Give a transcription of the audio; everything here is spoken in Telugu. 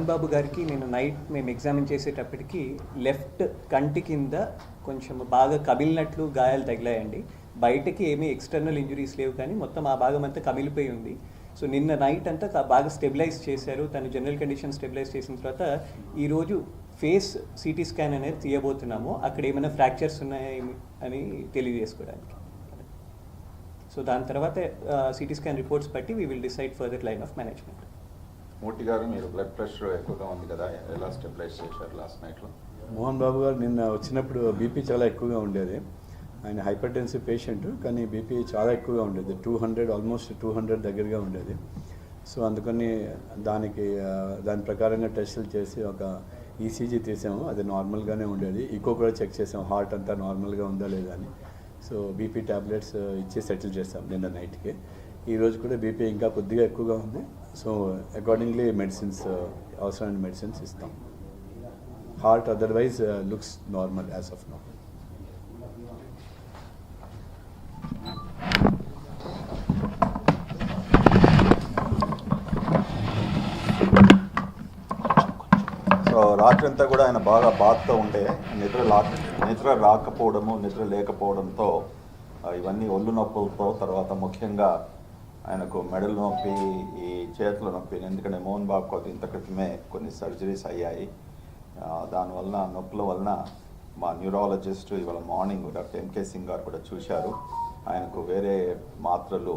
మోహన్ బాబు గారికి నేను నైట్ మేము ఎగ్జామిన్ చేసేటప్పటికి లెఫ్ట్ కంటి కింద కొంచెం బాగా కమిలినట్లు గాయాలు తగిలాయండి. బయటకి ఏమీ ఎక్స్టర్నల్ ఇంజురీస్ లేవు, కానీ మొత్తం ఆ భాగం అంతా కమిలిపోయి ఉంది. సో నిన్న నైట్ అంతా బాగా స్టెబిలైజ్ చేశారు. తను జనరల్ కండిషన్ స్టెబిలైజ్ చేసిన తర్వాత ఈరోజు ఫేస్ సిటీ స్కాన్ అనేది తీయబోతున్నాము. అక్కడ ఏమైనా ఫ్రాక్చర్స్ ఉన్నాయేమి అని తెలియజేసుకోవడానికి. సో దాని తర్వాత సిటీ స్కాన్ రిపోర్ట్స్ బట్టి we will decide further line of management. Murthy garu, మీరు బ్లడ్ ప్రెషర్ ఎక్కువగా ఉంది కదా, ఎలా స్టెబిలైజ్ చేశారు లాస్ట్ నైట్లో? మోహన్ బాబు గారు నిన్న వచ్చినప్పుడు బీపీ చాలా ఎక్కువగా ఉండేది. ఆయన హైపర్ టెన్సివ్ పేషెంట్, కానీ బీపీ చాలా ఎక్కువగా ఉండేది. 200 ఆల్మోస్ట్ 200 దగ్గరగా ఉండేది. సో అందుకని దాని ప్రకారంగా టెస్టులు చేసి ఒక ఈసీజీ తీసాము. అది నార్మల్గానే ఉండేది. ఈకో కూడా చెక్ చేసాము, హార్ట్ అంతా నార్మల్గా ఉందా లేదా అని. సో బీపీ ట్యాబ్లెట్స్ ఇచ్చి సెటిల్ చేసాం నిన్న నైట్కి. ఈరోజు కూడా బీపీ ఇంకా కొద్దిగా ఎక్కువగా ఉంది. సో అకార్డింగ్లీ మెడిసిన్స్, అవసరమైన మెడిసిన్స్ ఇస్తాం. Heart otherwise looks normal as of now. So రాత్రంతా కూడా ఆయన బాగా బాధతో ఉండే, నిద్ర రాకపోవడము, నిద్ర లేకపోవడంతో ఇవన్నీ ఒళ్ళు నొప్పులతో, తర్వాత ముఖ్యంగా ఆయనకు మెడలు నొప్పి, ఈ చేతుల నొప్పి. ఎందుకంటే మోహన్ బాబుకు ఇంత క్రితమే కొన్ని సర్జరీస్ అయ్యాయి. దానివల్ల నొప్పుల వలన మా న్యూరాలజిస్ట్ ఇవాళ మార్నింగ్ డాక్టర్ ఎంకే సింగ్ గారు కూడా చూశారు. ఆయనకు వేరే మాత్రలు